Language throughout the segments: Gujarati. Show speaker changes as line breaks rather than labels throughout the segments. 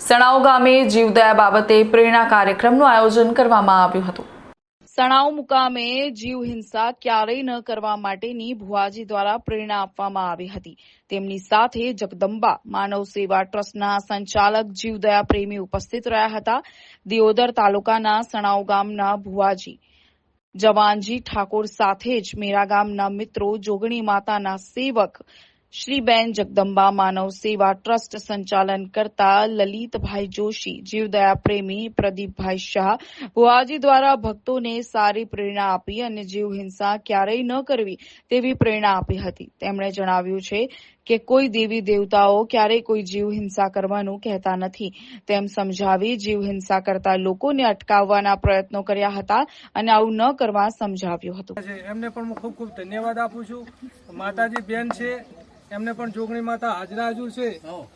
સણાવ ગામે જીવદયા બાબતે પ્રેરણા કાર્યક્રમનું આયોજન કરવામાં આવ્યું હતું। સણાવ મુકામે જીવ હિંસા ક્યારેય ન કરવા માટેની ભુવાજી દ્વારા પ્રેરણા આપવામાં આવી હતી। તેમની સાથે જગદંબા માનવ સેવા ટ્રસ્ટના સંચાલક જીવદયા પ્રેમી ઉપસ્થિત રહ્યા હતા। દિયોદર તાલુકાના સણાવ ગામના ભુવાજી જવાનજી ઠાકોર સાથે જ મેરા ગામના મિત્રો જોગણી માતાના સેવક શ્રીબેન જગદંબા માનવ સેવા ટ્રસ્ટ સંચાલન કરતા લલિતભાઈ જોશી, જીવદયા પ્રેમી પ્રદીપભાઈ શાહ ભુવાજી દ્વારા ભક્તોને સારી પ્રેરણા આપી અને જીવ હિંસા ક્યારેય ન કરવી તેવી પ્રેરણા આપી હતી। તેમણે જણાવ્યું છે કે કોઈ દેવી દેવતાઓ ક્યારેય કોઈ જીવ હિંસા કરવાનું કહેતા નથી તેમ સમજાવી જીવ હિંસા કરતા લોકોને અટકાવવાના પ્રયત્નો કર્યા હતા અને આવું ન કરવા સમજાવ્યું હતું।
એમને પણ હું ખૂબ ખૂબ ધન્યવાદ આપું છું। માતાજી બેન છે, એમને પણ જોગણી માતા હાજરા હજુર છે।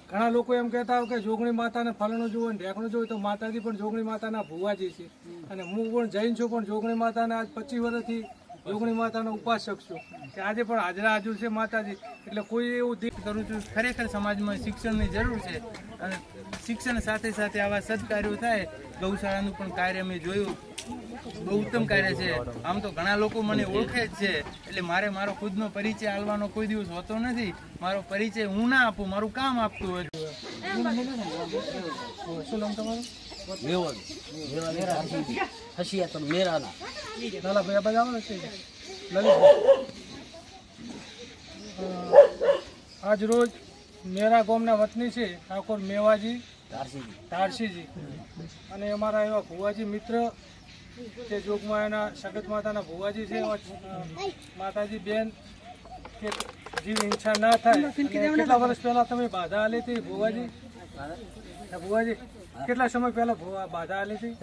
ઘણા લોકો એમ કહેતા હોય કે જોગણી માતાને ફલણું જોવું ને ઢેકણું જોવું, તો માતાજી પણ જોગણી માતાના ભુવાજી છે અને હું પણ જૈન છું, પણ જોગણી માતાના આજ 25 વર્ષથી જોગણી માતાનો ઉપાસક છું કે આજે પણ હાજરા હજુર છે માતાજી। એટલે કોઈ એવું
કરું છું। ખરેખર સમાજમાં શિક્ષણની જરૂર છે અને શિક્ષણ સાથે સાથે આવા સદકાર્યો થાય। ગૌશાળાનું પણ કાર્ય મેં જોયું, બહુ ઉત્તમ કાર્ય છે। આમ તો ઘણા લોકો મને ઓળખે જ છે, એટલે મારે મારો ખુદનો પરિચય આલવાનો કોઈ દિવસ હોતો નથી। મારો પરિચય હું ના આપું, મારું કામ આપતું હોય।
શું નામ તમારું? આજ રોજ મેરા ગામના વતની છે ઠાકોર મેવાજી ધારસીજી અને અમારા એવા ભુવાજી મિત્ર કે જોગમાયાના સગત માતાના ભુવાજી છે, માતાજી બેન કે જીવ હિંસા ના થાય। કેટલા વર્ષ પહેલા તમે બાધા આલી હતી ભુવાજી? ભુવાજી કેટલા સમય પહેલા બાધા આલી હતી?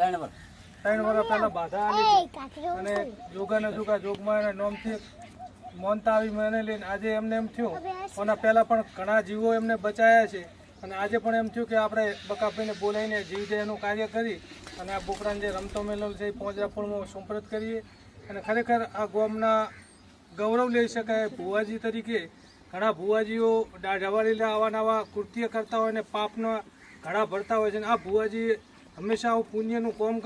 3 વર્ષ પહેલા બાધા આલી હતી અને જોગાના જોગા જોગમાયાના નામથી મોનતા આવી મને લઈને આજે એમને એમ થયું, આના પહેલા પણ ઘણા જીવો એમને બચાયા છે અને આજે પણ એમ થયું કે આપણે બકાભાઈને બોલાવીને જીવદયાનું કાર્ય કરી અને આ બોકડાને જે રમતો મેળો છે એ પોજરાપુરમાં સુપ્રત કરીએ અને ખરેખર આ ગામના ગૌરવ લઈ શકાય। ભુવાજી તરીકે ઘણા ભુવાજીઓ રવાડીલા આવા નવા કૃત્ય કરતા હોય અને પાપના ઘડા ભરતા હોય છે અને આ ભુવાજી હંમેશા આવું પુણ્યનું કામ કરે।